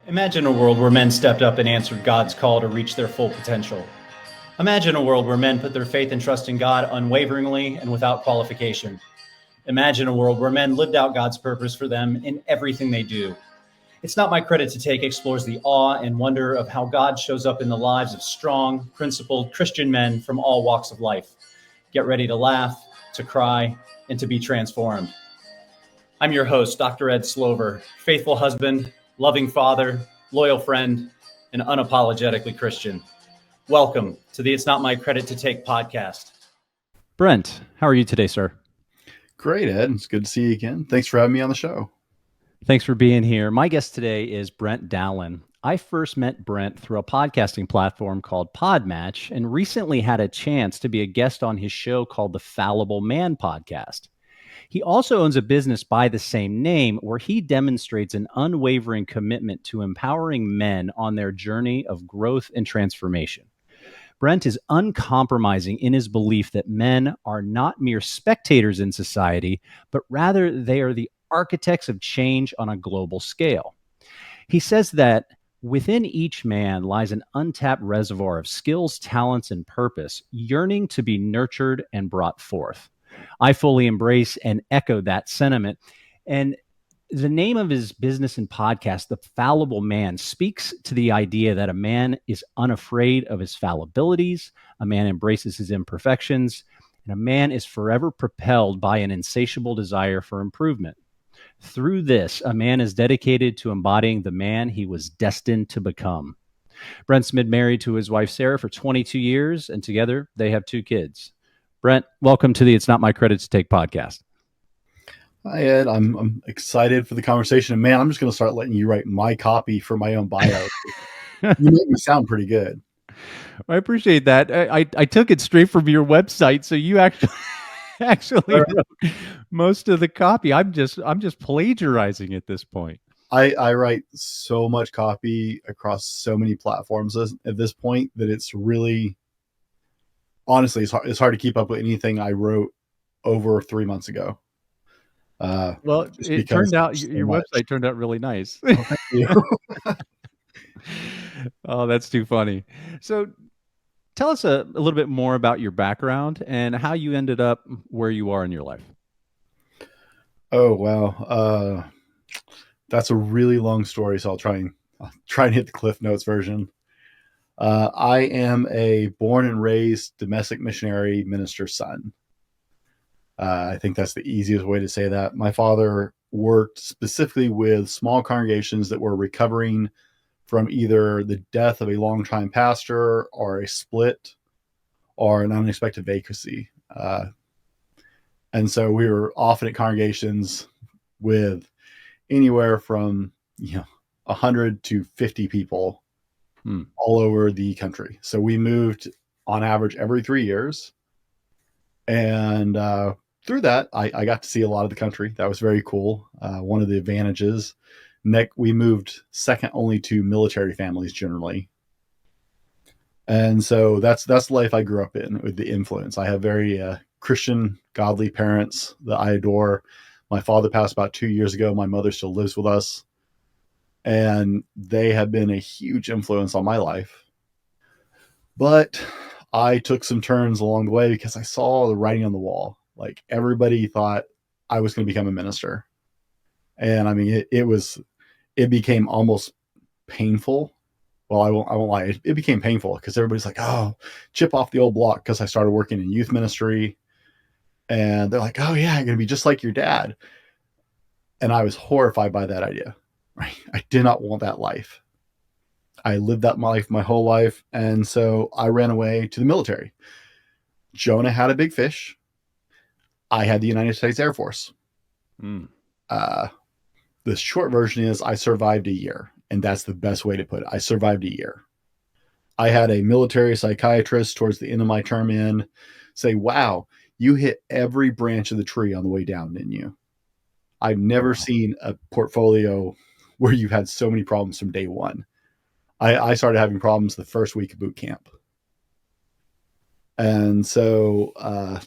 Imagine a world where men stepped up and answered God's call to reach their full potential. Imagine a world where men put their faith and trust in God unwaveringly and without qualification. Imagine a world where men lived out God's purpose for them in everything they do. It's Not My Credit to Take explores the awe and wonder of how God shows up in the lives of strong, principled Christian men from all walks of life. Get ready to laugh, to cry, and to be transformed. I'm your host, Dr. Ed Slover, faithful husband, loving father, loyal friend, and unapologetically Christian. Welcome to the It's Not My Credit to Take podcast. Brent, how are you today, sir? Great, Ed. It's good to see you again. Thanks for having me on the show. Thanks for being here. My guest today is Brent Dowlen. I first met Brent through a podcasting platform called Podmatch and recently had a chance to be a guest on his show called the Fallible Man podcast. He also owns a business by the same name where he demonstrates an unwavering commitment to empowering men on their journey of growth and transformation. Brent is uncompromising in his belief that men are not mere spectators in society, but rather they are the architects of change on a global scale. He says that within each man lies an untapped reservoir of skills, talents, and purpose, yearning to be nurtured and brought forth. I fully embrace and echo that sentiment. And the name of his business and podcast, The Fallible Man, speaks to the idea that a man is unafraid of his fallibilities, a man embraces his imperfections, and a man is forever propelled by an insatiable desire for improvement. Through this, a man is dedicated to embodying the man he was destined to become. Brent's been married to his wife, Sarah, for 22 years, and together they have 2 kids. Brent, welcome to the It's Not My Credit to Take podcast. Hi, Ed. I'm excited for the conversation. And man, I'm just going to start letting you write my copy for my own bio. You make me sound pretty good. I appreciate that. I took it straight from your website, so you actually wrote most of the copy. I'm just plagiarizing at this point. I write so much copy across so many platforms at this point that it's really, honestly, it's hard to keep up with anything I wrote over 3 months ago. Well, it turned out your website turned out really nice. Oh, thank you. Oh, that's too funny. So tell us a little bit more about your background and how you ended up where you are in your life. Oh, wow. That's a really long story, so I'll try and hit the Cliff Notes version. I am a born and raised domestic missionary minister's son. I think that's the easiest way to say that. My father worked specifically with small congregations that were recovering from either the death of a longtime pastor or a split or an unexpected vacancy. And so we were often at congregations with anywhere from 100 to 50 people all over the country. So we moved on average every 3 years. And through that, I got to see a lot of the country. That was very cool. One of the advantages. We moved second only to military families generally. And so that's the life I grew up in with the influence. I have very Christian, godly parents that I adore. My father passed about 2 years ago. My mother still lives with us. And they have been a huge influence on my life. But I took some turns along the way because I saw the writing on the wall. Like everybody thought I was going to become a minister. And I mean, it became almost painful. Well, I won't lie. It became painful because everybody's like, oh, chip off the old block. Because I started working in youth ministry. And they're like, oh yeah, you're going to be just like your dad. And I was horrified by that idea. Right? I did not want that life. I lived that life my whole life. And so I ran away to the military. Jonah had a big fish. I had the United States Air Force. The short version is I survived a year. And that's the best way to put it. I survived a year. I had a military psychiatrist towards the end of my term in say, wow, you hit every branch of the tree on the way down, didn't you? I've never seen a portfolio where you've had so many problems from day one. I started having problems the first week of boot camp. And so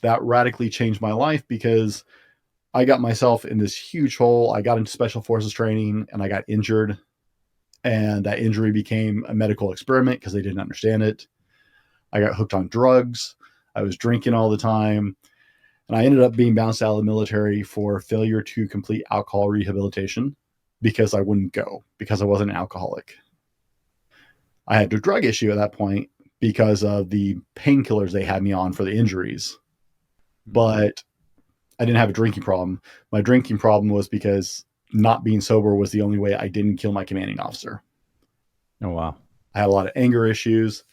that radically changed my life because I got myself in this huge hole. I got into special forces training and I got injured and that injury became a medical experiment because they didn't understand it. I got hooked on drugs. I was drinking all the time. And I ended up being bounced out of the military for failure to complete alcohol rehabilitation because I wouldn't go, because I wasn't an alcoholic. I had a drug issue at that point because of the painkillers they had me on for the injuries. But I didn't have a drinking problem. My drinking problem was because not being sober was the only way I didn't kill my commanding officer. Oh, wow. I had a lot of anger issues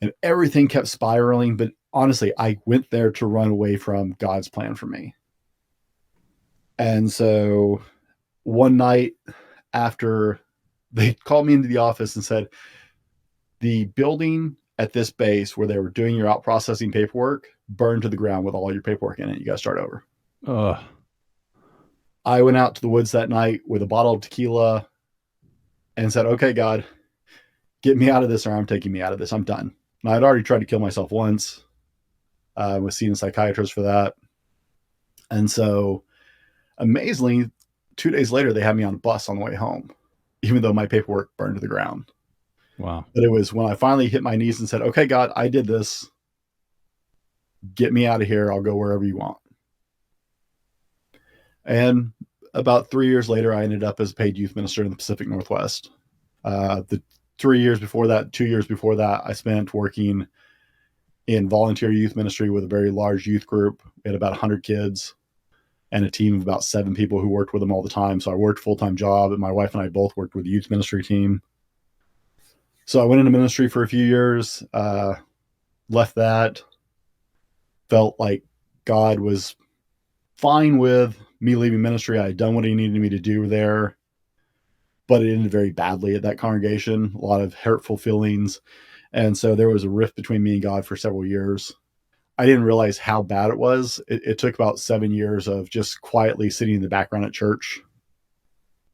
and everything kept spiraling. But honestly, I went there to run away from God's plan for me. And so one night after they called me into the office and said, the building at this base where they were doing your out processing paperwork burned to the ground with all your paperwork in it. You got to start over. Ugh. I went out to the woods that night with a bottle of tequila and said, okay, God, get me out of this or I'm taking me out of this. I'm done. And I'd already tried to kill myself once. I was seeing a psychiatrist for that. And so amazingly, 2 days later, they had me on a bus on the way home, even though my paperwork burned to the ground. Wow. But it was when I finally hit my knees and said, okay, God, I did this. Get me out of here. I'll go wherever you want. And about 3 years later, I ended up as a paid youth minister in the Pacific Northwest. The 3 years before that, 2 years before that, I spent working in volunteer youth ministry with a very large youth group. We had about 100 kids and a team of about 7 people who worked with them all the time. So I worked a full-time job, and my wife and I both worked with the youth ministry team. So I went into ministry for a few years, left that, felt like God was fine with me leaving ministry. I had done what he needed me to do there, but it ended very badly at that congregation, a lot of hurtful feelings. And so there was a rift between me and God for several years. I didn't realize how bad it was. It took about 7 years of just quietly sitting in the background at church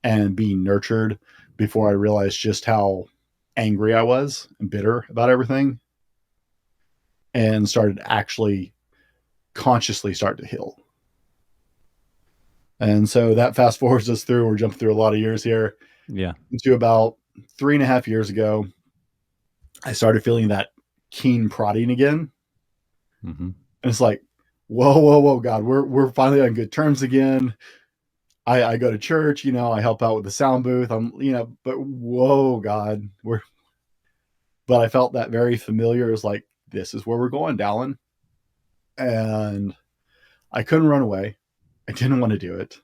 and being nurtured before I realized just how angry I was and bitter about everything, and started actually consciously start to heal. And so that fast forwards us through, we're jumping through a lot of years here. Yeah. Into about 3.5 years ago, I started feeling that keen prodding again. Mm-hmm. And it's like, whoa, God, we're finally on good terms again. I go to church, I help out with the sound booth. But whoa, God, but I felt that very familiar. It was like, this is where we're going, Dowlen. And I couldn't run away. I didn't want to do it.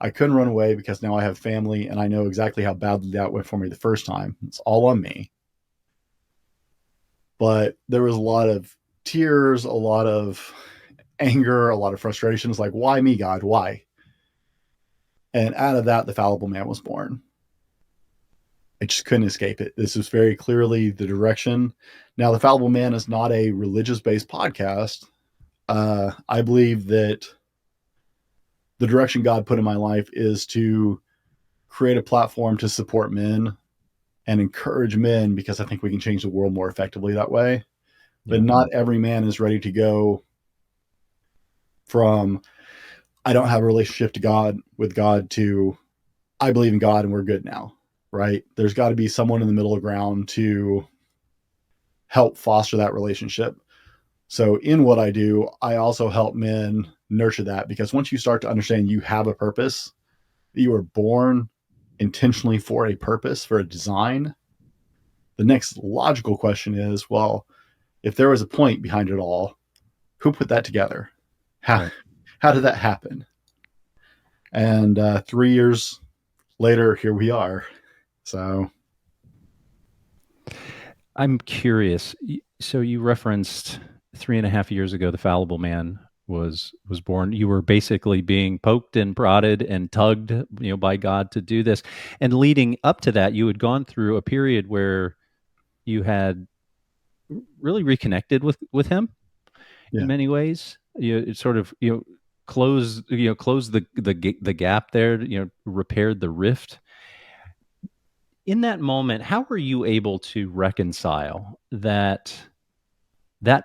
I couldn't run away because now I have family and I know exactly how badly that went for me the first time. It's all on me. But there was a lot of tears, a lot of anger, a lot of frustrations. Like, why me, God? Why? And out of that, the Fallible Man was born. I just couldn't escape it. This was very clearly the direction. Now, the Fallible Man is not a religious-based podcast. I believe that the direction God put in my life is to create a platform to support men and encourage men, because I think we can change the world more effectively that way. But not every man is ready to go from, I don't have a relationship with God to, I believe in God and we're good now, right? There's got to be someone in the middle of ground to help foster that relationship. So in what I do, I also help men nurture that, because once you start to understand you have a purpose, that you were born intentionally for a purpose, for a design, the next logical question is, well, if there was a point behind it all, who put that together? How did that happen? And 3 years later, here we are. So I'm curious. So you referenced 3.5 years ago, the Fallible Man was born. You were basically being poked and prodded and tugged, by God to do this. And leading up to that, you had gone through a period where you had really reconnected with him in many ways. You sort of closed the gap there. Repaired the rift. In that moment, how were you able to reconcile that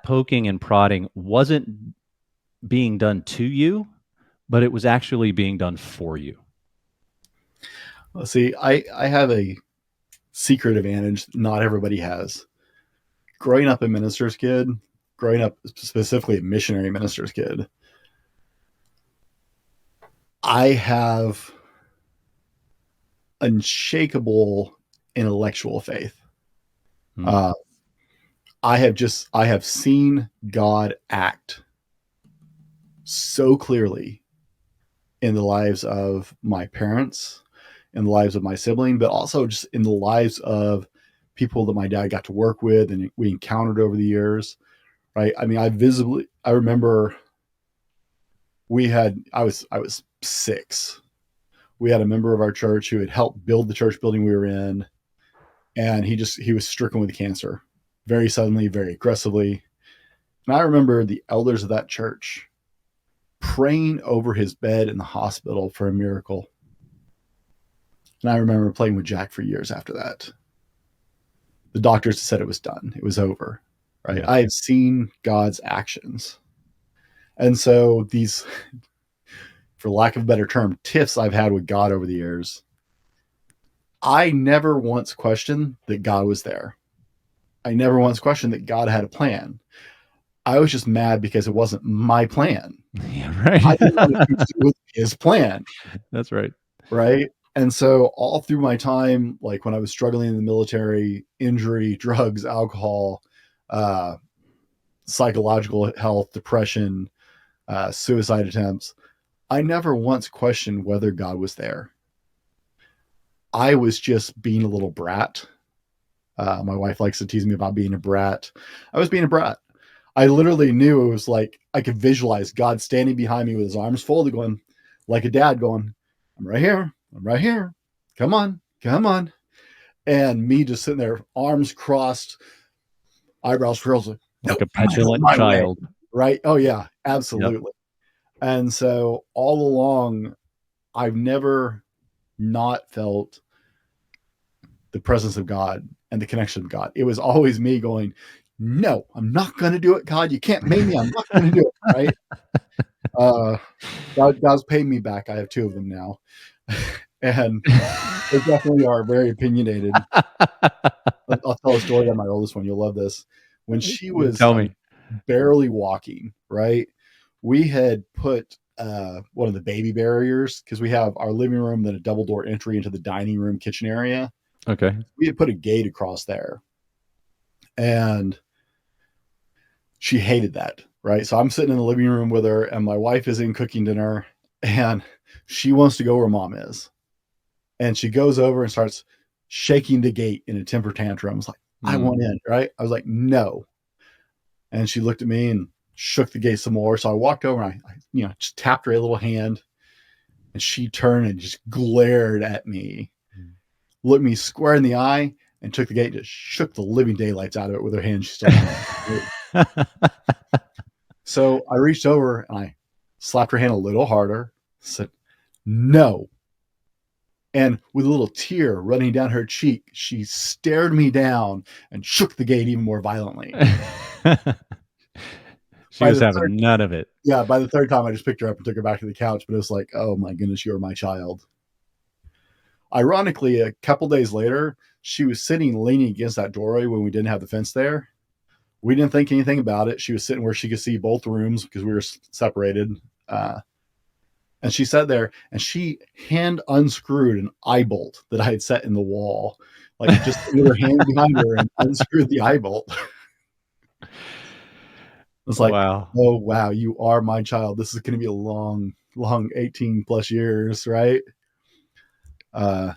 poking and prodding wasn't being done to you, but it was actually being done for you? Let's see, I have a secret advantage not everybody has. Growing up a minister's kid, growing up specifically a missionary minister's kid, I have unshakable intellectual faith. Hmm. Uh, I have seen God act so clearly in the lives of my parents, in the lives of my sibling, but also just in the lives of people that my dad got to work with and we encountered over the years. Right. I mean, I remember I was 6. We had a member of our church who had helped build the church building we were in. And he was stricken with cancer very suddenly, very aggressively. And I remember the elders of that church praying over his bed in the hospital for a miracle. And I remember playing with Jack for years after that. The doctors said it was done. It was over. Right. Yeah. I had seen God's actions. And so these, for lack of a better term, tiffs I've had with God over the years, I never once questioned that God was there. I never once questioned that God had a plan. I was just mad because it wasn't my plan. Yeah, right. I didn't want to do with his plan. That's right. Right. And so all through my time, like when I was struggling in the military, injury, drugs, alcohol, psychological health, depression, suicide attempts, I never once questioned whether God was there. I was just being a little brat. My wife likes to tease me about being a brat. I was being a brat. I literally knew it was like I could visualize God standing behind me with his arms folded, going like a dad going, I'm right here. I'm right here. Come on. Come on. And me just sitting there, arms crossed, eyebrows furled, like, no, Like a I'm not going petulant my way. child. Right. Oh, yeah, Yep. absolutely. And so all along, I've never not felt the presence of God and the connection of God. It was always me going, no, I'm not going to do it, God. You can't make me. I'm not going to do it. Right. God's paid me back. I have 2 of them now. And they definitely are very opinionated. I'll tell a story on my oldest one. You'll love this. When she was Tell me. barely walking, right? We had put one of the baby barriers because we have our living room, then a double door entry into the dining room kitchen area. Okay. We had put a gate across there. And she hated that, right? So I'm sitting in the living room with her, and my wife is in cooking dinner, and she wants to go where mom is. And she goes over and starts shaking the gate in a temper tantrum. I was like, I want in, right? I was like, no. And she looked at me and shook the gate some more. So I walked over and I just tapped her a little hand, and she turned and just glared at me, looked me square in the eye, and took the gate, just shook the living daylights out of it with her hand. She still had. So I reached over and I slapped her hand a little harder, said, no. And with a little tear running down her cheek, she stared me down and shook the gate even more violently. She was having none of it. Yeah, by the 3rd time, I just picked her up and took her back to the couch. But it was like, oh my goodness, you're my child. Ironically, a couple days later, she was sitting leaning against that doorway when we didn't have the fence there. We didn't think anything about it. She was sitting where she could see both rooms because we were separated. And she sat there and she hand unscrewed an eye bolt that I had set in the wall, like just with her hand behind her and unscrewed the eye bolt. It's like, wow. Oh, wow, you are my child. This is going to be a long, long 18 plus years, right?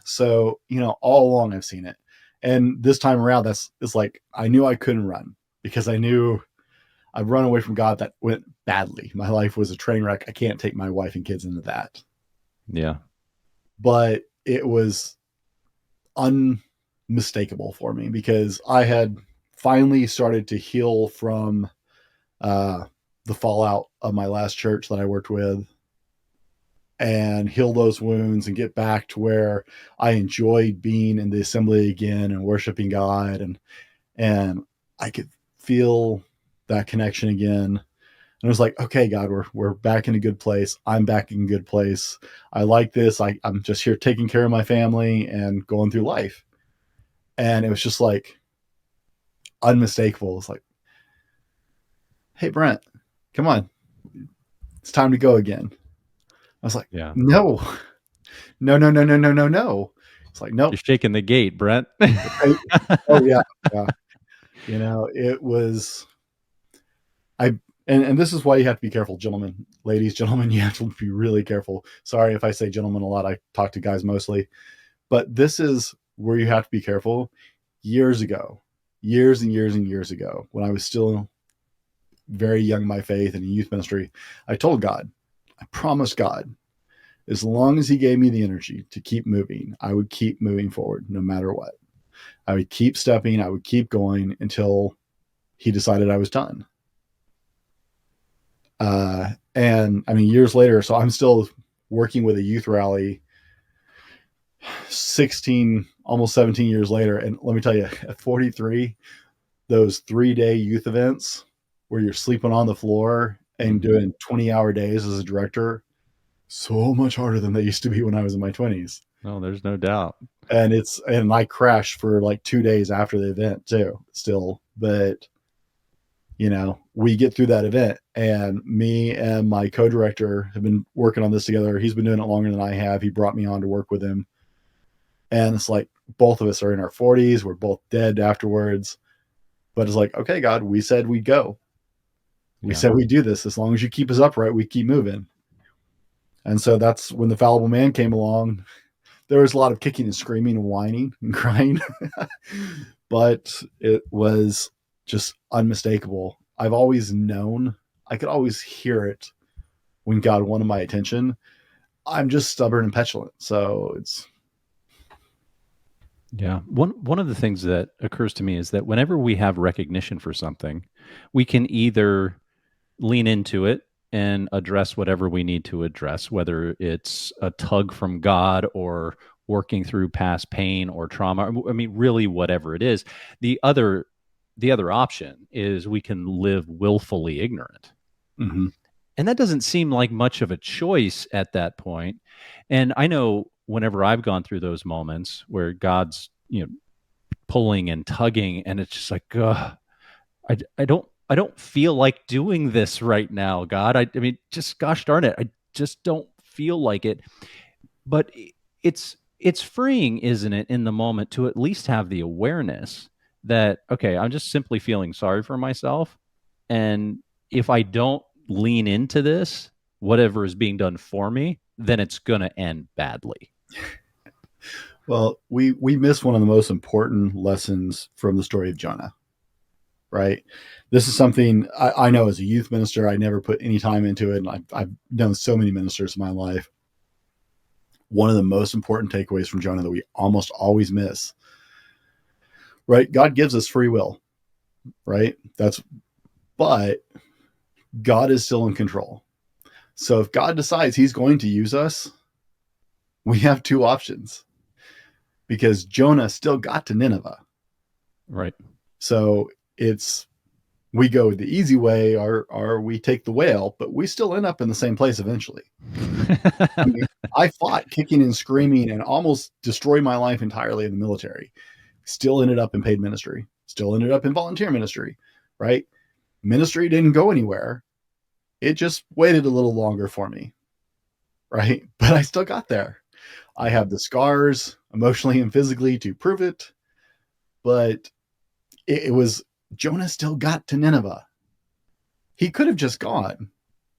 So, all along I've seen it. And this time around, it's like, I knew I couldn't run because I knew I've run away from God. That went badly. My life was a train wreck. I can't take my wife and kids into that. Yeah. But it was unmistakable for me because I had finally started to heal from the fallout of my last church that I worked with and heal those wounds and get back to where I enjoyed being in the assembly again and worshiping God. And I could feel that connection again. And it was like, okay, God, we're back in a good place. I'm back in a good place. I like this. I'm just here taking care of my family and going through life. And it was just like unmistakable. It's like, hey, Brent, come on. It's time to go again. I was like, Yeah. no, no, no, no, no, no, no, no. It's like, nope. You're shaking the gate, Brent. Oh yeah. Yeah. It was, and this is why you have to be careful, gentlemen, ladies, gentlemen, you have to be really careful. Sorry if I say gentlemen a lot. I talk to guys mostly, but this is where you have to be careful. Years ago, years and years and years ago, when I was still very young in my faith and in youth ministry, I told God, I promised God, as long as he gave me the energy to keep moving, I would keep moving forward no matter what. I would keep stepping, I would keep going until he decided I was done. And I mean, years later, so I'm still working with a youth rally 16, almost 17 years later. And let me tell you, at 43, those 3-day youth events where you're sleeping on the floor and doing 20-hour days as a director, so much harder than they used to be when I was in my 20s. No, there's no doubt. And I crashed for like 2 days after the event too, still. But we get through that event, and me and my co-director have been working on this together. He's been doing it longer than I have. He brought me on to work with him. And it's like, both of us are in our 40s. We're both dead afterwards. But it's like, okay, God, we said we'd go. We said we'd do this. As long as you keep us upright, we keep moving. And so that's when the Fallible Man came along. There was a lot of kicking and screaming and whining and crying, but it was just unmistakable. I've always known, I could always hear it when God wanted my attention. I'm just stubborn and petulant. So it's. Yeah. One of the things that occurs to me is that whenever we have recognition for something, we can either lean into it and address whatever we need to address, whether it's a tug from God or working through past pain or trauma. I mean, really, whatever it is. The other option is we can live willfully ignorant. Mm-hmm. And that doesn't seem like much of a choice at that point. And I know whenever I've gone through those moments where God's, pulling and tugging, and it's just like, I don't feel like doing this right now, God. I mean, just gosh darn it, I just don't feel like it. But it's freeing, isn't it, in the moment to at least have the awareness that, okay, I'm just simply feeling sorry for myself, and if I don't lean into this, whatever is being done for me, then it's going to end badly. Well, we miss one of the most important lessons from the story of Jonah, right? This is something I know as a youth minister, I never put any time into it. And I've known so many ministers in my life. One of the most important takeaways from Jonah that we almost always miss, right? God gives us free will, right? But God is still in control. So if God decides he's going to use us, we have two options, because Jonah still got to Nineveh. Right. So we go the easy way or we take the whale, but we still end up in the same place eventually. I mean, I fought kicking and screaming and almost destroyed my life entirely in the military. Still ended up in paid ministry, still ended up in volunteer ministry, right? Ministry didn't go anywhere. It just waited a little longer for me, right? But I still got there. I have the scars emotionally and physically to prove it, but it was, Jonah still got to Nineveh. He could have just gone,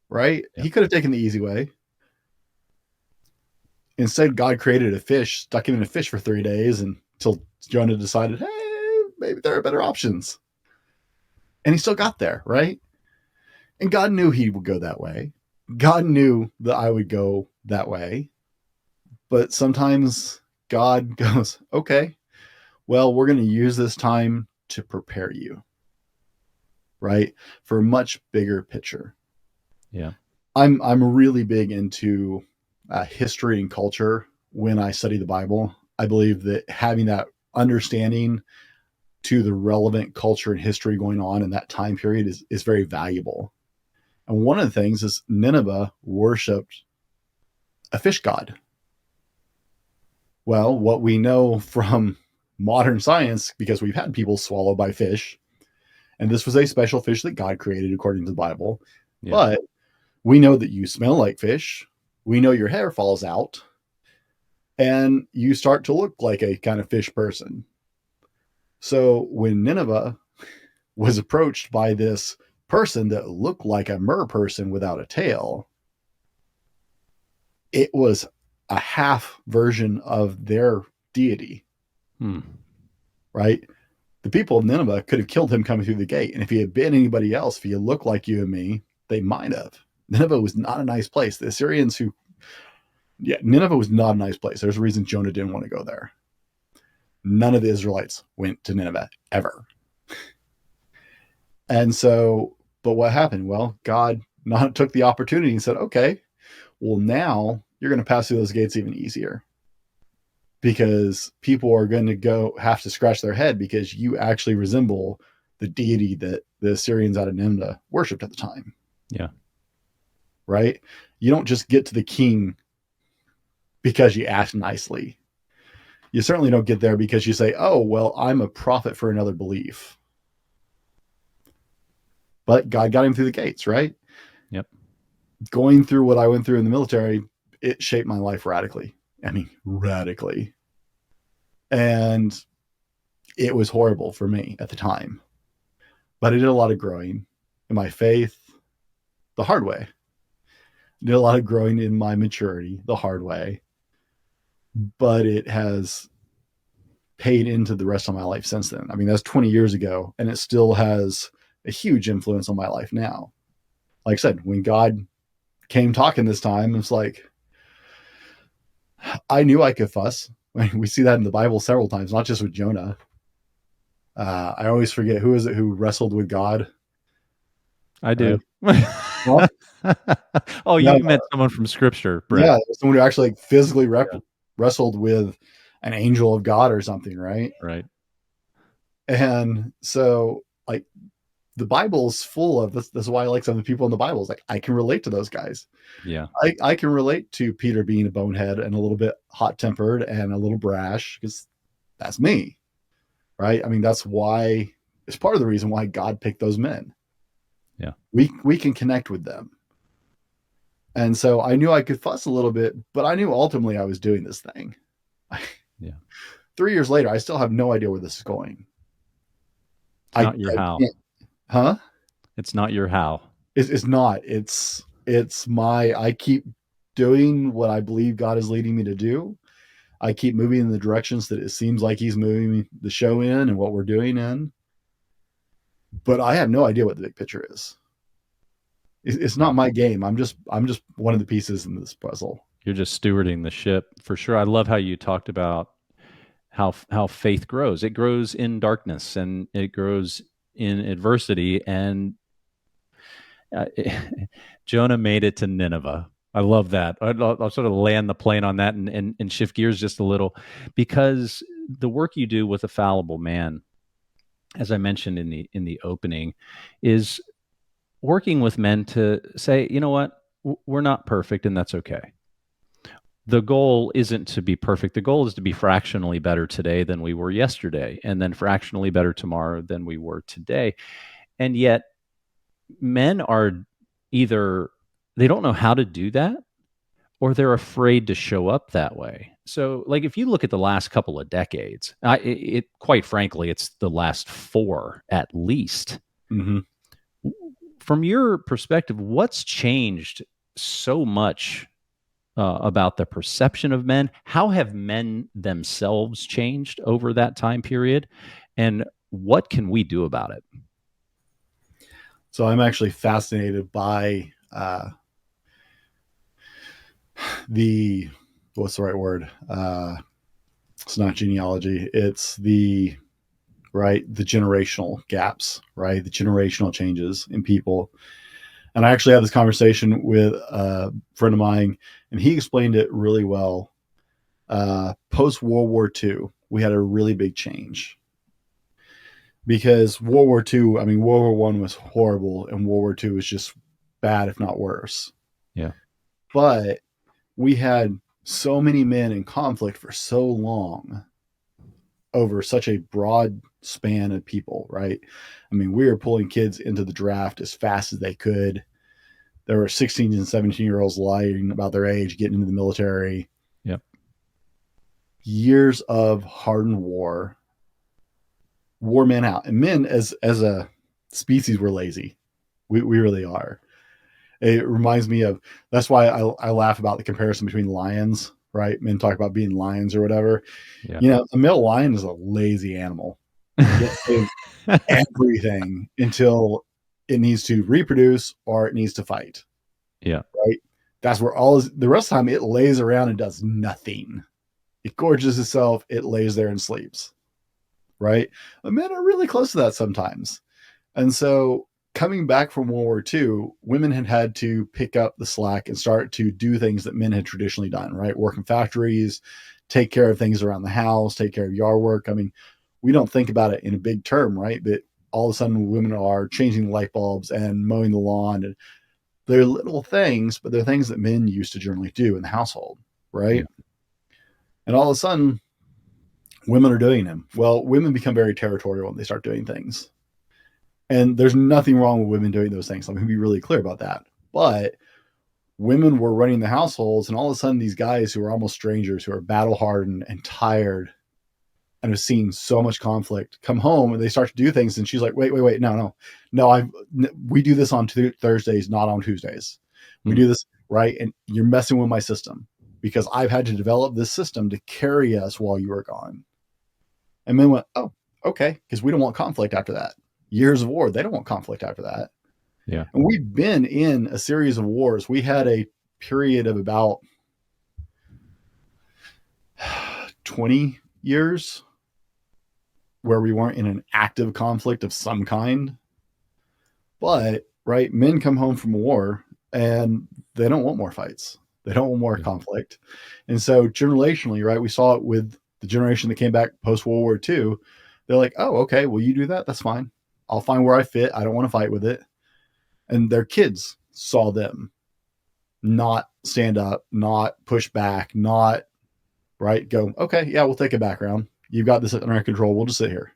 right? Yep. He could have taken the easy way. Instead, God created a fish, stuck him in a fish for 3 days until Jonah decided, hey, maybe there are better options. And he still got there, right? And God knew he would go that way. God knew that I would go that way. But sometimes God goes, okay, well, we're going to use this time to prepare you, right? For a much bigger picture. Yeah. I'm really big into history and culture when I study the Bible. I believe that having that understanding to the relevant culture and history going on in that time period is very valuable. And one of the things is Nineveh worshipped a fish god. Well, what we know from modern science, because we've had people swallowed by fish, and this was a special fish that God created according to the Bible, but we know that you smell like fish. We know your hair falls out, and you start to look like a kind of fish person. So when Nineveh was approached by this person that looked like a mer person without a tail, it was a half version of their deity. Right? The people of Nineveh could have killed him coming through the gate. And if he had been anybody else, if he had looked like you and me, they might have. Nineveh was not a nice place. The Assyrians Nineveh was not a nice place. There's a reason Jonah didn't want to go there. None of the Israelites went to Nineveh ever. And so, but what happened? Well, God not took the opportunity and said, okay, well, now you're going to pass through those gates even easier, because people are going to have to scratch their head because you actually resemble the deity that the Assyrians out of Nineveh worshipped at the time. Yeah. Right? You don't just get to the king because you ask nicely. You certainly don't get there because you say, oh, well, I'm a prophet for another belief. But God got him through the gates, right? Yep. Going through what I went through in the military, it shaped my life radically. I mean, radically. And it was horrible for me at the time. But I did a lot of growing in my faith the hard way. I did a lot of growing in my maturity the hard way. But it has paid into the rest of my life since then. I mean, that's 20 years ago, and it still has a huge influence on my life now. Like I said, when God came talking this time, it's like, I knew I could fuss. We see that in the Bible several times, not just with Jonah. I always forget, who is it who wrestled with God? I do. What? Oh, No, you meant someone from Scripture, Brent. Yeah, someone who actually physically wrestled with an angel of God or something, right? Right. And so, like, the Bible's full of this. This is why I like some of the people in the Bible. Is like, I can relate to those guys. Yeah. I can relate to Peter being a bonehead and a little bit hot-tempered and a little brash, because that's me, right? I mean, that's why, it's part of the reason why God picked those men. Yeah. We can connect with them. And so I knew I could fuss a little bit, but I knew ultimately I was doing this thing. Yeah. 3 years later, I still have no idea where this is going. Not your how. Huh? It's not your how. It's not. It's I keep doing what I believe God is leading me to do. I keep moving in the directions that it seems like he's moving the show in and what we're doing in. But I have no idea what the big picture is. It's not my game. I'm just one of the pieces in this puzzle. You're just stewarding the ship for sure. I love how you talked about how faith grows. It grows in darkness and it grows in adversity. And Jonah made it to Nineveh. I love that. I'll sort of land the plane on that and shift gears just a little, because the work you do with a fallible man, as I mentioned in the opening, is working with men to say, you know what, we're not perfect, and that's okay. The goal isn't to be perfect. The goal is to be fractionally better today than we were yesterday, and then fractionally better tomorrow than we were today. And yet, men are either, they don't know how to do that, or they're afraid to show up that way. So, like, if you look at the last couple of decades, quite frankly, it's the last 4 at least. Mm-hmm. From your perspective, what's changed so much about the perception of men? How have men themselves changed over that time period? And what can we do about it? So I'm actually fascinated by what's the right word? It's not genealogy. It's the generational gaps, right? The generational changes in people. And I actually had this conversation with a friend of mine, and he explained it really well. Post World War II, we had a really big change, because World War II, I mean, World War I was horrible, and World War II was just bad, if not worse. Yeah. But we had so many men in conflict for so long over such a broad span of people, right? I mean, we were pulling kids into the draft as fast as they could. There were 16 and 17-year-olds lying about their age, getting into the military. Yep. Years of hardened war wore men out. And men as a species, we're lazy. We really are. It reminds me of, that's why I laugh about the comparison between lions, right? Men talk about being lions or whatever. Yeah. You know, a male lion is a lazy animal. It does everything until it needs to reproduce or it needs to fight. Yeah. Right. That's where the rest of the time it lays around and does nothing. It gorges itself. It lays there and sleeps. Right. But men are really close to that sometimes. And so coming back from World War II, women had to pick up the slack and start to do things that men had traditionally done, right? Work in factories, take care of things around the house, take care of yard work. I mean, we don't think about it in a big term, right? But all of a sudden women are changing light bulbs and mowing the lawn. And they're little things, but they're things that men used to generally do in the household, right? Yeah. And all of a sudden, women are doing them. Well, women become very territorial when they start doing things. And there's nothing wrong with women doing those things. I'm going to be really clear about that. But women were running the households, and all of a sudden these guys who are almost strangers, who are battle hardened and tired and have seen so much conflict, come home and they start to do things. And she's like, wait, no, we do this on Thursdays, not on Tuesdays. We do this, right? And you're messing with my system because I've had to develop this system to carry us while you are gone. And men went, oh, okay, because we don't want conflict after that. Years of war, they don't want conflict after that. Yeah. And we've been in a series of wars. We had a period of about 20 years where we weren't in an active conflict of some kind. But, right, men come home from war and they don't want more fights. They don't want more conflict. And so generationally, right, we saw it with the generation that came back post-World War II. They're like, oh, okay, well, you do that? That's fine. I'll find where I fit. I don't want to fight with it. And their kids saw them not stand up, not push back, not, right, go, okay, yeah, we'll take a background. You've got this under control. We'll just sit here.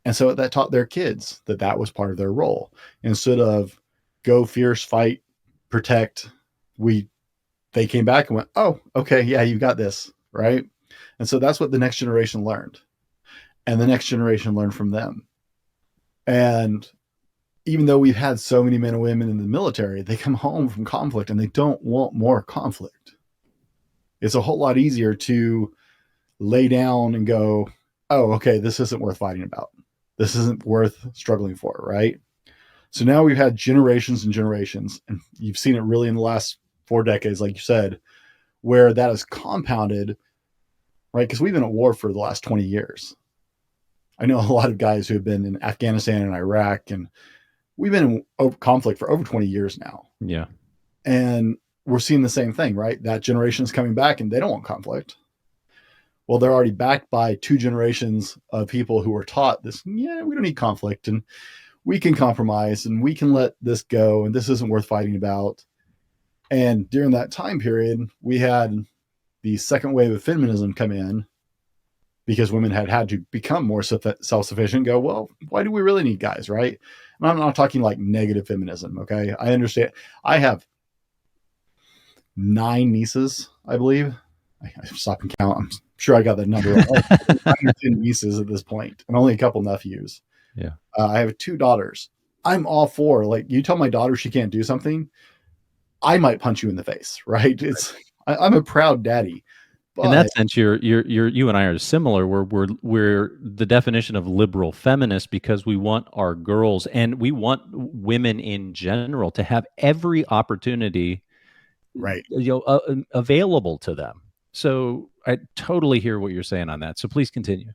And so that taught their kids that that was part of their role. Instead of go fierce, fight, protect, they came back and went, oh, okay, yeah, you got this, right? And so that's what the next generation learned. And the next generation learned from them. And even though we've had so many men and women in the military, they come home from conflict and they don't want more conflict. It's a whole lot easier to lay down and go, oh, okay, this isn't worth fighting about. This isn't worth struggling for, right? So now we've had generations and generations, and you've seen it really in the last 4 decades, like you said, where that is compounded, right? Because we've been at war for the last 20 years. I know a lot of guys who have been in Afghanistan and Iraq, and we've been in conflict for over 20 years now. Yeah. And we're seeing the same thing, right? That generation is coming back and they don't want conflict. Well, they're already backed by 2 generations of people who were taught this, yeah, we don't need conflict and we can compromise and we can let this go and this isn't worth fighting about. And during that time period, we had the second wave of feminism come in because women had to become more self-sufficient, go, well, why do we really need guys, right? And I'm not talking like negative feminism, okay? I understand. I have 9 nieces, I believe. I stop and count. I'm sure I got that number. 9 or 10 nieces at this point, and only a couple nephews. Yeah. I have 2 daughters. I'm all for, like, you tell my daughter she can't do something, I might punch you in the face, right? I'm a proud daddy. In that sense, you and I are similar. We're the definition of liberal feminists because we want our girls and we want women in general to have every opportunity, right, available to them. So I totally hear what you're saying on that. So please continue.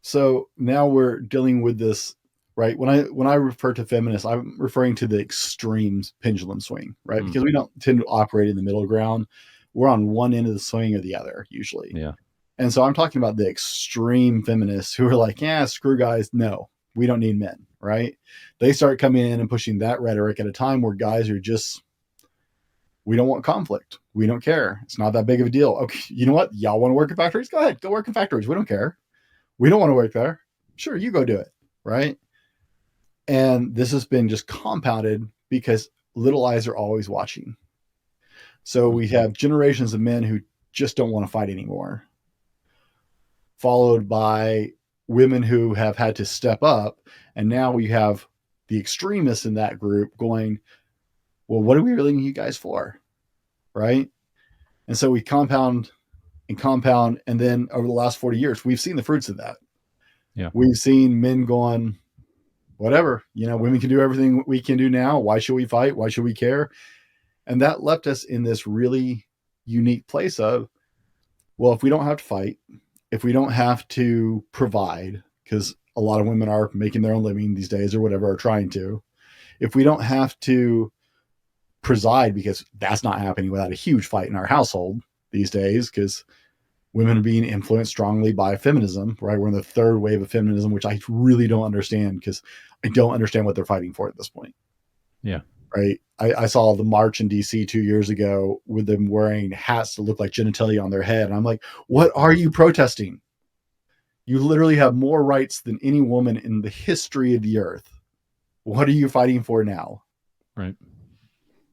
So now we're dealing with this, right? When I refer to feminists, I'm referring to the extremes pendulum swing, right? Because we don't tend to operate in the middle ground. We're on one end of the swing or the other usually. Yeah. And so I'm talking about the extreme feminists who are like, yeah, screw guys. No, we don't need men, right? They start coming in and pushing that rhetoric at a time where guys are just, we don't want conflict. We don't care. It's not that big of a deal. Okay, you know what? Y'all want to work in factories? Go ahead. Go work in factories. We don't care. We don't want to work there. Sure, you go do it, right? And this has been just compounded because little eyes are always watching. So we have generations of men who just don't want to fight anymore, followed by women who have had to step up. And now we have the extremists in that group going, well, what do we really need you guys for? Right. And so we compound and compound. And then over the last 40 years, we've seen the fruits of that. Yeah. We've seen men going, whatever, women can do everything we can do now. Why should we fight? Why should we care? And that left us in this really unique place of, well, if we don't have to fight, if we don't have to provide, because a lot of women are making their own living these days or whatever, are trying to, if we don't have to preside, because that's not happening without a huge fight in our household these days, because women are being influenced strongly by feminism, right? We're in the third wave of feminism, which I really don't understand, because I don't understand what they're fighting for at this point. Yeah. Right. I saw the march in DC 2 years ago with them wearing hats that look like genitalia on their head. And I'm like, what are you protesting? You literally have more rights than any woman in the history of the earth. What are you fighting for now? Right.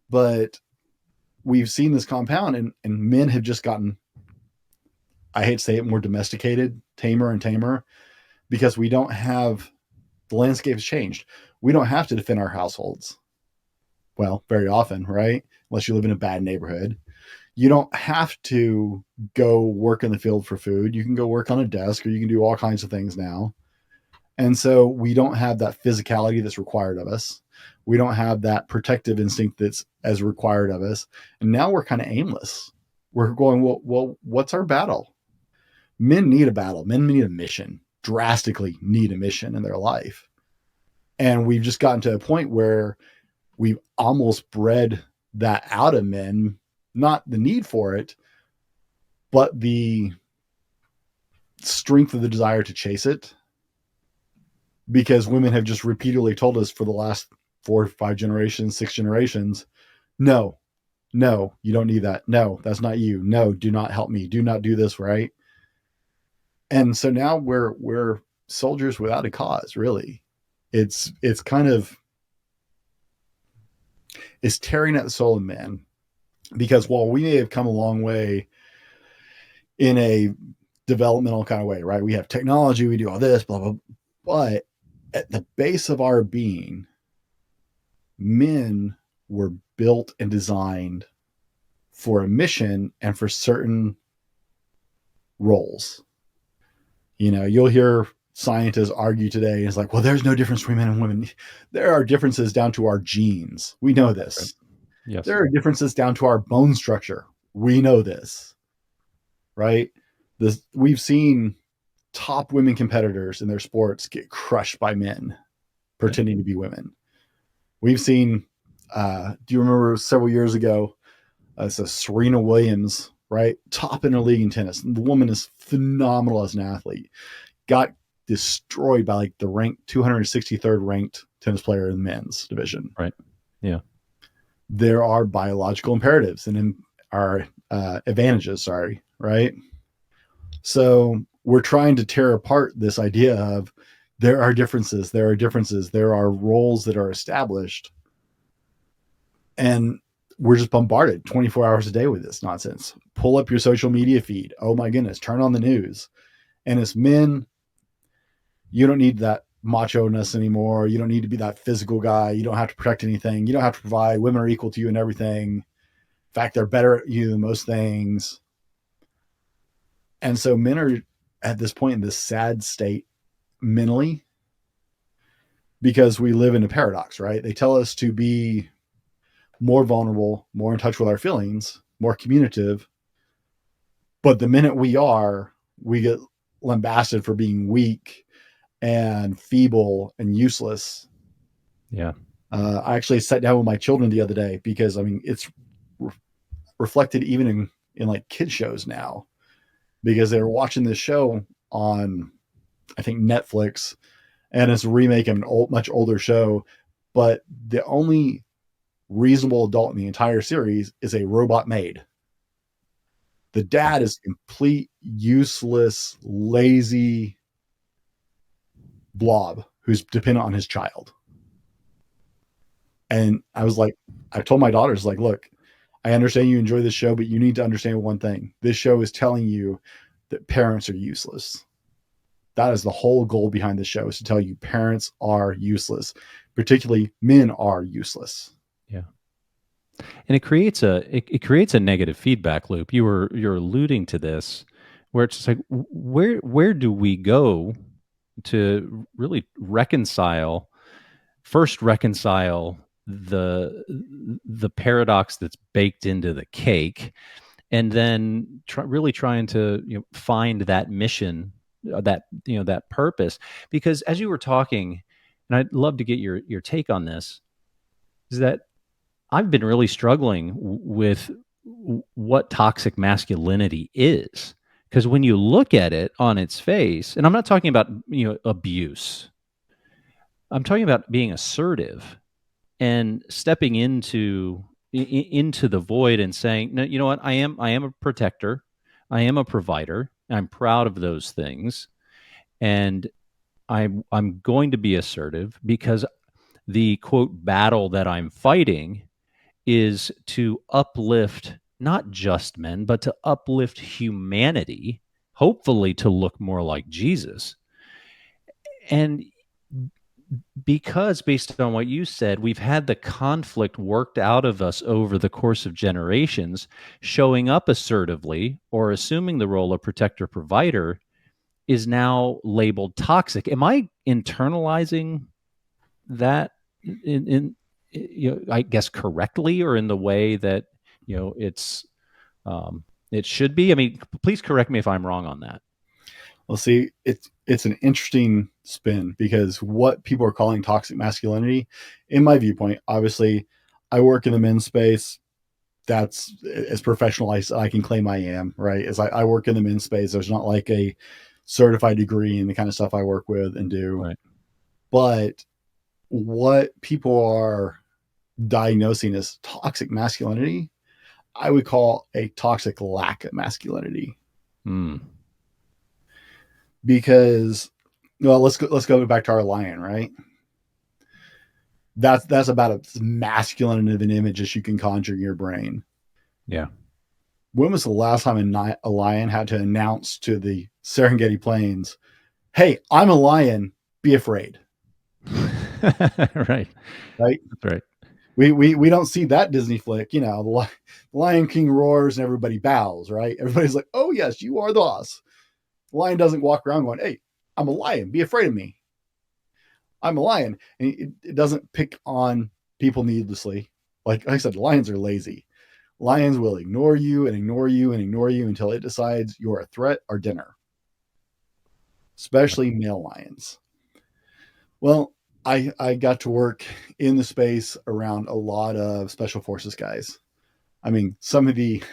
But we've seen this compound, and men have just gotten, I hate to say it, more domesticated, tamer and tamer, because we don't have, the landscape has changed. We don't have to defend our households. Well, very often, right? Unless you live in a bad neighborhood. You don't have to go work in the field for food. You can go work on a desk, or you can do all kinds of things now. And so we don't have that physicality that's required of us. We don't have that protective instinct that's as required of us. And now we're kind of aimless. We're going, well, what's our battle? Men need a battle. Men need a mission, drastically need a mission in their life. And we've just gotten to a point where we've almost bred that out of men, not the need for it, but the strength of the desire to chase it. Because women have just repeatedly told us for the last 4 or 5 generations, 6 generations, no, you don't need that. No, that's not you. No, do not help me. Do not do this, right? And so now we're soldiers without a cause, really. It's kind of, is tearing at the soul of men, because while we may have come a long way in a developmental kind of way, right? We have technology, we do all this, blah, blah, but at the base of our being, men were built and designed for a mission and for certain roles. You'll hear scientists argue today, it's like, well, there's no difference between men and women. There are differences down to our genes. We know this. Yes. There are differences down to our bone structure. We know this, right? We've seen top women competitors in their sports get crushed by men pretending to be women. We've seen, do you remember several years ago, so Serena Williams, right? Top in her league in tennis. The woman is phenomenal as an athlete. Got destroyed by like the 263rd ranked tennis player in the men's division. Right. Yeah. There are biological imperatives and our advantages, right? So we're trying to tear apart this idea of there are differences. There are roles that are established. And we're just bombarded 24 hours a day with this nonsense. Pull up your social media feed. Oh my goodness. Turn on the news. And as men, you don't need that macho-ness anymore. You don't need to be that physical guy. You don't have to protect anything. You don't have to provide. Women are equal to you in everything. In fact, they're better at you than most things. And so men are at this point in this sad state mentally, because we live in a paradox, right? They tell us to be more vulnerable, more in touch with our feelings, more communicative. But the minute we get lambasted for being weak and feeble and useless. Yeah. I actually sat down with my children the other day, because it's reflected even in like kid shows now, because they were watching this show on, I think, Netflix, and it's a remake of an much older show. But the only reasonable adult in the entire series is a robot maid. The dad is complete, useless, lazy blob who's dependent on his child. And I was like, I told my daughters, like, look, I understand you enjoy this show, but you need to understand one thing. This show is telling you that parents are useless. That is the whole goal behind the show, is to tell you parents are useless. Particularly men are useless. Yeah. And it creates a negative feedback loop. You're alluding to this, where it's just like, where do we go to really reconcile the paradox that's baked into the cake, and then really trying to find that mission, that purpose. Because as you were talking, and I'd love to get your take on this, is that I've been really struggling with what toxic masculinity is. Because when you look at it on its face, and I'm not talking about abuse, I'm talking about being assertive and stepping into the void and saying, no, you know what, I am a protector, I am a provider, I'm proud of those things, and I'm going to be assertive, because the quote battle that I'm fighting is to uplift not just men, but to uplift humanity, hopefully to look more like Jesus. And because, based on what you said, we've had the conflict worked out of us over the course of generations, showing up assertively or assuming the role of protector provider is now labeled toxic. Am I internalizing that in I guess correctly, or in the way that it's it should be? I mean, please correct me if I'm wrong on that. Well, see, it's an interesting spin, because what people are calling toxic masculinity, in my viewpoint, obviously, I work in the men's space. That's as professional as I can claim I am, right? As I work in the men's space, there's not like a certified degree in the kind of stuff I work with and do. Right. But what people are diagnosing as toxic masculinity, I would call a toxic lack of masculinity. Because, well, let's go back to our lion, right? That's about as masculine of an image as you can conjure in your brain. Yeah. When was the last time a lion had to announce to the Serengeti Plains, "Hey, I'm a lion, be afraid"? Right. Right. That's right. We don't see that Disney flick, the Lion King roars and everybody bows, right? Everybody's like, "Oh yes, you are the boss." The lion doesn't walk around going, "Hey, I'm a lion, be afraid of me. I'm a lion." And it doesn't pick on people needlessly. Like I said, lions are lazy. Lions will ignore you and ignore you and ignore you until it decides you're a threat or dinner. Especially male lions. Well, I got to work in the space around a lot of special forces guys. I mean, some of the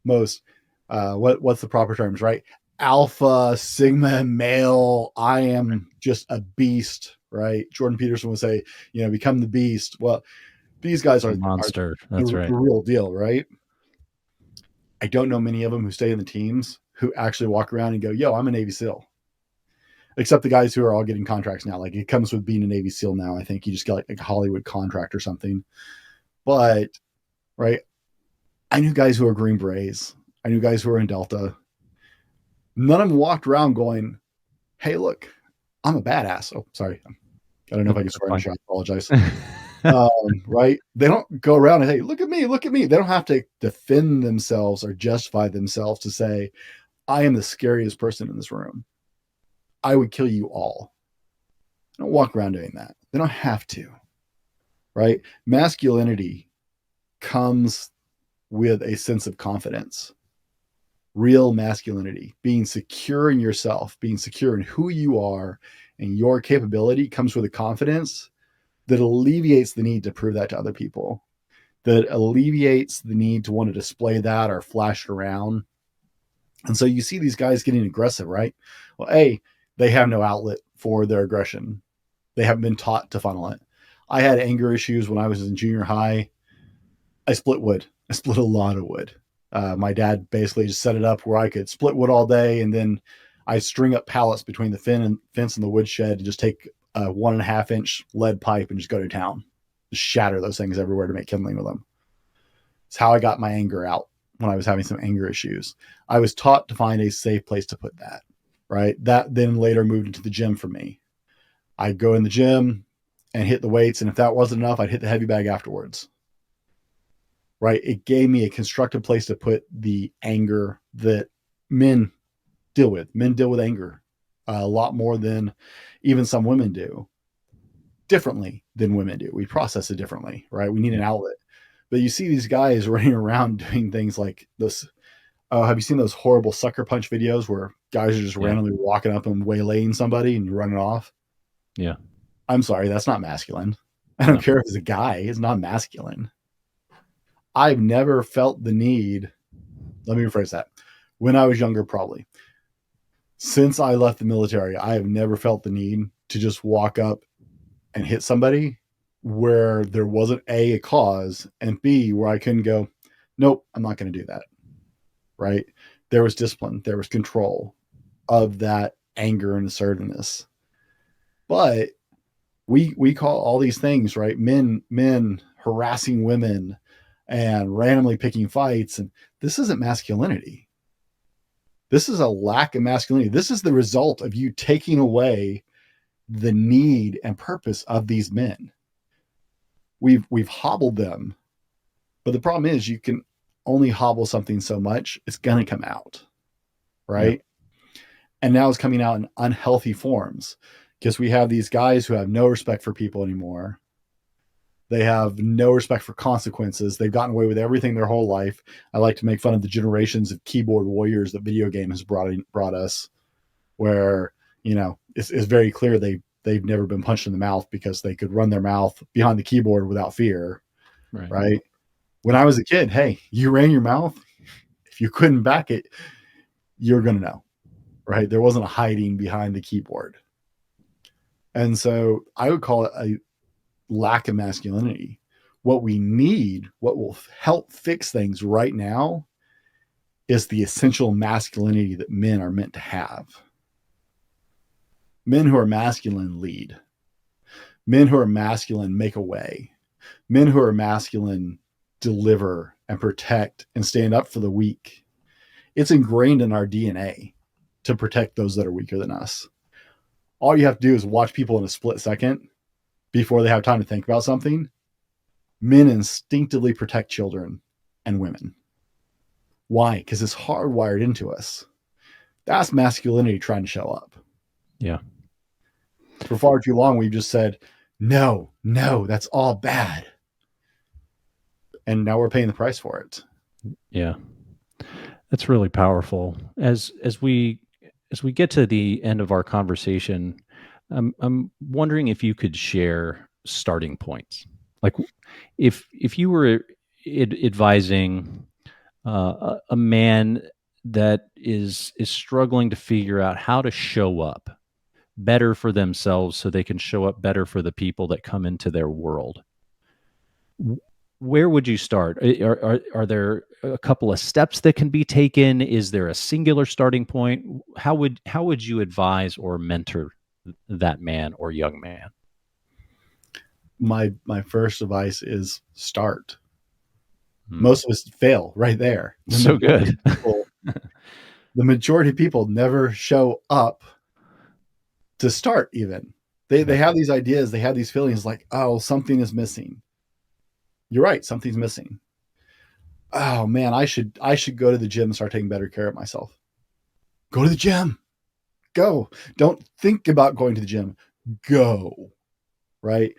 most what's the proper terms, right? Alpha, Sigma, male. I am just a beast, right? Jordan Peterson would say, become the beast. Well, these guys are monster. That's right. The real deal, right? I don't know many of them who stay in the teams who actually walk around and go, "Yo, I'm a Navy SEAL." Except the guys who are all getting contracts now. Like, it comes with being a Navy SEAL now. I think you just get like a Hollywood contract or something. But, right, I knew guys who were Green Berets. I knew guys who were in Delta. None of them walked around going, "Hey, look, I'm a badass." Oh, sorry. I don't know if I can swear on the show. I apologize. Right? They don't go around and, "Hey, look at me, look at me." They don't have to defend themselves or justify themselves to say, "I am the scariest person in this room. I would kill you all." They don't walk around doing that. They don't have to. Right? Masculinity comes with a sense of confidence. Real masculinity, being secure in yourself, being secure in who you are and your capability, comes with a confidence that alleviates the need to prove that to other people, that alleviates the need to want to display that or flash it around. And so you see these guys getting aggressive, right? Well, A, they have no outlet for their aggression. They haven't been taught to funnel it. I had anger issues when I was in junior high. I split wood. I split a lot of wood. My dad basically just set it up where I could split wood all day, and then I string up pallets between the fence and the woodshed and just take a 1.5 inch lead pipe and just go to town. Just shatter those things everywhere to make kindling with them. It's how I got my anger out when I was having some anger issues. I was taught to find a safe place to put that, right? That then later moved into the gym for me. I'd go in the gym and hit the weights, and if that wasn't enough, I'd hit the heavy bag afterwards. Right? It gave me a constructive place to put the anger that men deal with. Men deal with anger a lot more than even some women do. Differently than women do. We process it differently, right? We need an outlet. But you see these guys running around doing things like this. Have you seen those horrible sucker punch videos where guys are just randomly walking up and waylaying somebody and running off? Yeah. I'm sorry, that's not masculine. I don't care if it's a guy. It's not masculine. I've never felt the need. Let me rephrase that. When I was younger, probably. Since I left the military, I have never felt the need to just walk up and hit somebody where there wasn't a cause, and B, where I couldn't go, nope, I'm not going to do that. Right? There was discipline. There was control of that anger and assertiveness. But we call all these things, right? Men harassing women and randomly picking fights. And this isn't masculinity. This is a lack of masculinity. This is the result of you taking away the need and purpose of these men. We've hobbled them. But the problem is you can only hobble something so much, it's going to come out. Right? Yeah. And now it's coming out in unhealthy forms because we have these guys who have no respect for people anymore. They have no respect for consequences. They've gotten away with everything their whole life. I like to make fun of the generations of keyboard warriors that video game has brought us, where, you know, it's very clear they've never been punched in the mouth because they could run their mouth behind the keyboard without fear. Right? When I was a kid, hey, you ran your mouth. If you couldn't back it, you're going to know, right? There wasn't a hiding behind the keyboard. And so I would call it a lack of masculinity. What we need, what will help fix things right now, is the essential masculinity that men are meant to have. Men who are masculine lead. Men who are masculine make a way. Men who are masculine deliver and protect and stand up for the weak. It's ingrained in our DNA to protect those that are weaker than us. All you have to do is watch people in a split second before they have time to think about something. Men instinctively protect children and women. Why? Because it's hardwired into us. That's masculinity trying to show up. Yeah. For far too long, we've just said, no, that's all bad. And now we're paying the price for it. Yeah. That's really powerful. As we get to the end of our conversation, I'm wondering if you could share starting points. Like if you were advising a man that is struggling to figure out how to show up better for themselves so they can show up better for the people that come into their world, where would you start? Are there a couple of steps that can be taken? Is there a singular starting point? How would you advise or mentor that man or young man? My first advice is start. Most of us fail right there. So good. The majority of people never show up to start even. They have these ideas, they have these feelings like, oh, something is missing. You're right, something's missing. Oh man, I should go to the gym and start taking better care of myself. Go to the gym. Go. Don't think about going to the gym. Go. Right?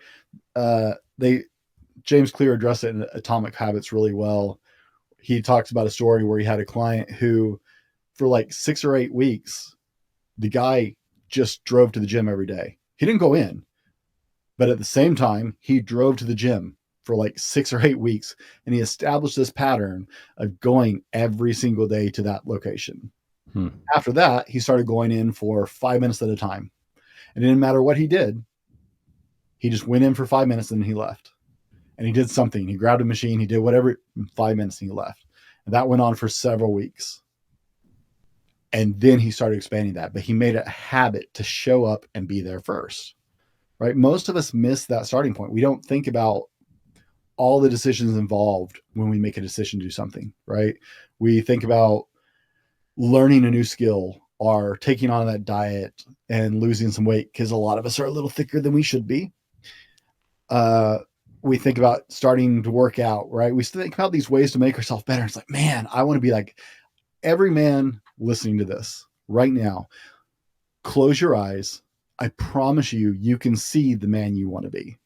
James Clear addressed it in Atomic Habits really well. He talks about a story where he had a client who, for like 6 or 8 weeks, the guy just drove to the gym every day. He didn't go in, but at the same time, he drove to the gym for like 6 or 8 weeks, and he established this pattern of going every single day to that location. After that, he started going in for 5 minutes at a time. And it didn't matter what he did. He just went in for 5 minutes and then he left. And he did something. He grabbed a machine. He did whatever in 5 minutes and he left. And that went on for several weeks. And then he started expanding that. But he made it a habit to show up and be there first. Right? Most of us miss that starting point. We don't think about all the decisions involved when we make a decision to do something, right? We think about learning a new skill or taking on that diet and losing some weight, because a lot of us are a little thicker than we should be. We think about starting to work out, right? We think about these ways to make ourselves better. It's like, man, I want to be like every man listening to this right now. Close your eyes. I promise you, you can see the man you want to be.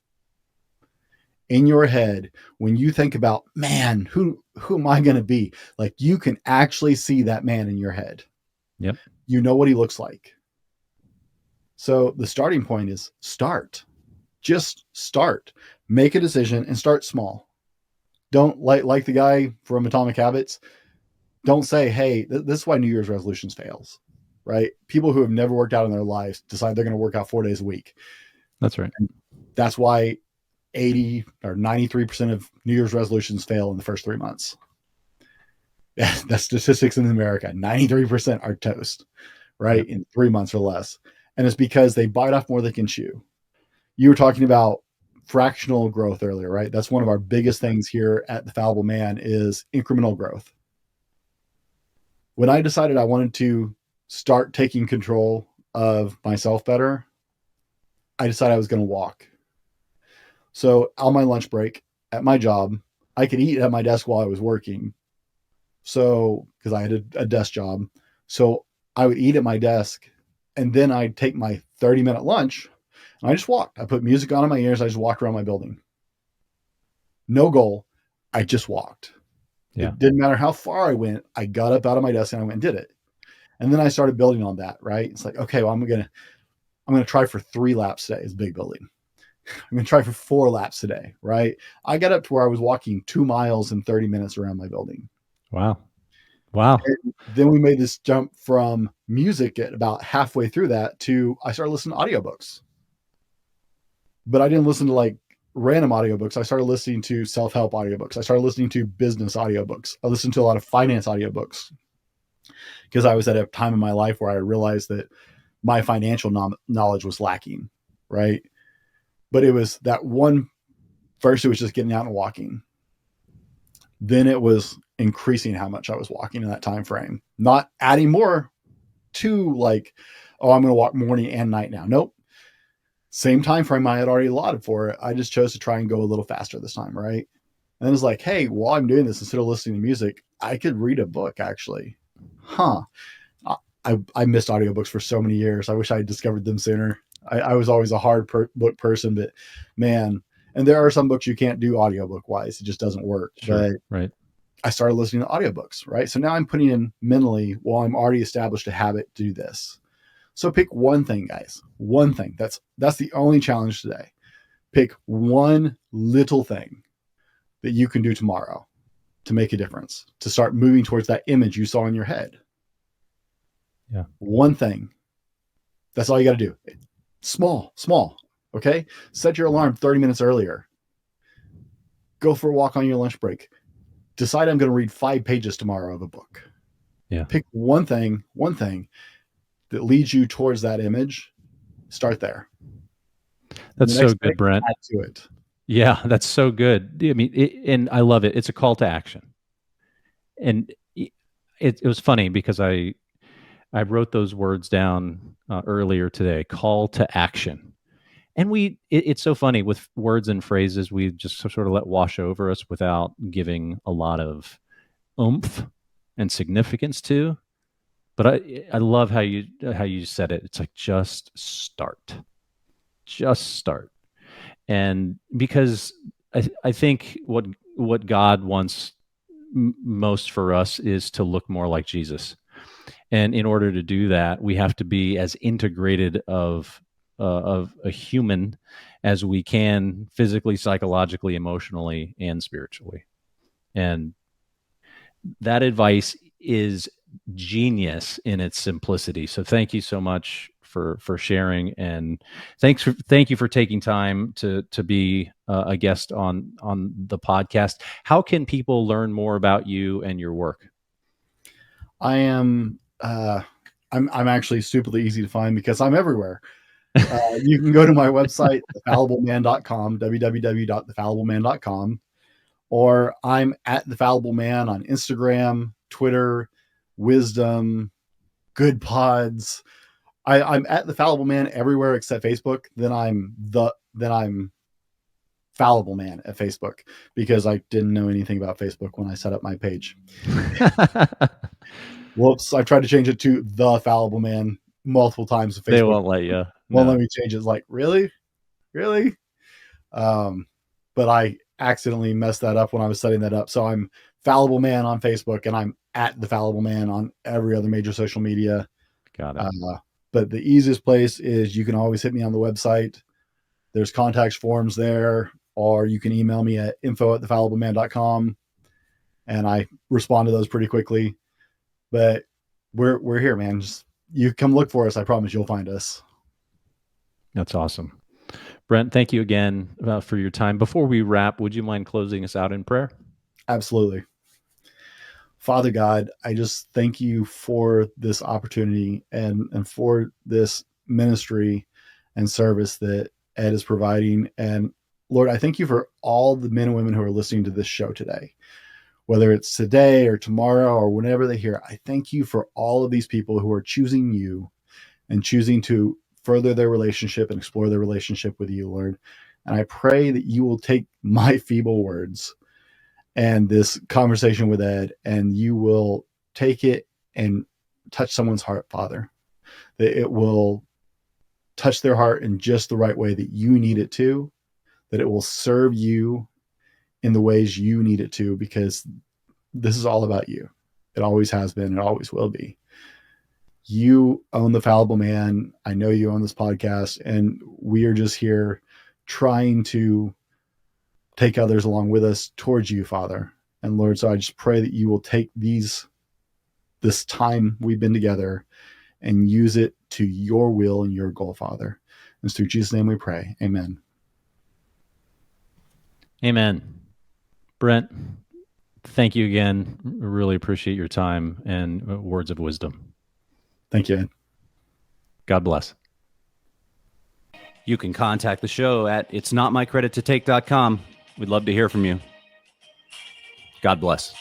In your head, when you think about, man, who am I going to be? Like, you can actually see that man in your head. Yep. You know what he looks like. So the starting point is start. Just start. Make a decision and start small. Don't like the guy from Atomic Habits. Don't say, hey, this is why New Year's resolutions fails, right? People who have never worked out in their lives decide they're going to work out 4 days a week. That's right. And that's why 80 or 93% of New Year's resolutions fail in the first 3 months. That's statistics in America. 93% are toast, right? In 3 months or less. And it's because they bite off more than they can chew. You were talking about fractional growth earlier, right? That's one of our biggest things here at the Fallible Man is incremental growth. When I decided I wanted to start taking control of myself better, I decided I was going to walk. So on my lunch break at my job, I could eat at my desk while I was working. So, because I had a desk job. So I would eat at my desk and then I'd take my 30-minute lunch and I just walked. I put music on in my ears. I just walked around my building. No goal. I just walked. Yeah. It didn't matter how far I went. I got up out of my desk and I went and did it. And then I started building on that, right? It's like, okay, well, I'm going to try for 3 laps today. It's a big building. I'm going to try for 4 laps today, right? I got up to where I was walking 2 miles in 30 minutes around my building. Wow. And then we made this jump from music at about halfway through that to I started listening to audiobooks. But I didn't listen to like random audiobooks. I started listening to self-help audiobooks. I started listening to business audiobooks. I listened to a lot of finance audiobooks because I was at a time in my life where I realized that my financial knowledge was lacking, right? But it was that one. First, it was just getting out and walking. Then it was increasing how much I was walking in that time frame, not adding more to like, oh, I'm going to walk morning and night now. Nope. Same time frame I had already allotted for it. I just chose to try and go a little faster this time, right? And it was like, hey, while I'm doing this, instead of listening to music, I could read a book actually. I missed audiobooks for so many years. I wish I had discovered them sooner. I was always a hard book person, but man, and there are some books you can't do audiobook wise. It just doesn't work. Sure, but right. I started listening to audiobooks, right? So now I'm putting in mentally, well, I'm already established a habit to do this. So pick one thing, guys. One thing. That's the only challenge today. Pick one little thing that you can do tomorrow to make a difference, to start moving towards that image you saw in your head. Yeah. One thing. That's all you got to do. Small. Okay. Set your alarm 30 minutes earlier. Go for a walk on your lunch break. Decide I'm going to read 5 pages tomorrow of a book. Yeah. Pick one thing that leads you towards that image. Start there. That's so good, Brent. Add to it. Yeah, that's so good. I mean, and I love it. It's a call to action. And it was funny because I wrote those words down earlier today, call to action. And it's so funny with words and phrases, we just sort of let wash over us without giving a lot of oomph and significance to. But I love how you said it. It's like, just start. And because I think what God wants most for us is to look more like Jesus. And in order to do that, we have to be as integrated of a human as we can, physically, psychologically, emotionally, and spiritually. And that advice is genius in its simplicity. So thank you so much for sharing, and thank you for taking time to be a guest on the podcast. How can people learn more about you and your work? I am. I'm actually stupidly easy to find because I'm everywhere. You can go to my website, thefallibleman.com, www.thefallibleman.com, or I'm at the Fallible Man on Instagram, Twitter, Wisdom, Good Pods. I'm at the Fallible Man everywhere except Facebook. Then I'm Fallible Man at Facebook because I didn't know anything about Facebook when I set up my page. Whoops! I tried to change it to the Fallible Man multiple times. Facebook They won't let you. Won't let me change it. It's like, really? But I accidentally messed that up when I was setting that up. So I'm Fallible Man on Facebook, and I'm at the Fallible Man on every other major social media. Got it. But the easiest place is you can always hit me on the website. There's contact forms there, or you can email me at info@thefallibleman.com, and I respond to those pretty quickly. But we're here, man. Just you come look for us. I promise you'll find us. That's awesome. Brent, thank you again for your time. Before we wrap, would you mind closing us out in prayer? Absolutely. Father God, I just thank you for this opportunity and for this ministry and service that Ed is providing. And Lord, I thank you for all the men and women who are listening to this show today, whether it's today or tomorrow or whenever they hear. I thank you for all of these people who are choosing you and choosing to further their relationship and explore their relationship with you, Lord. And I pray that you will take my feeble words and this conversation with Ed, and you will take it and touch someone's heart, Father, that it will touch their heart in just the right way that you need it to, that it will serve you in the ways you need it to, because this is all about you. It always has been. It always will be. You own the Fallible Man. I know you own this podcast, and we are just here trying to take others along with us towards you, Father. And Lord, so I just pray that you will take this time we've been together and use it to your will and your goal, Father. And it's through Jesus' name we pray. Amen. Amen. Brent, thank you again. Really appreciate your time and words of wisdom. Thank you, Ed. God bless. You can contact the show at itsnotmycredittotake.com. We'd love to hear from you. God bless.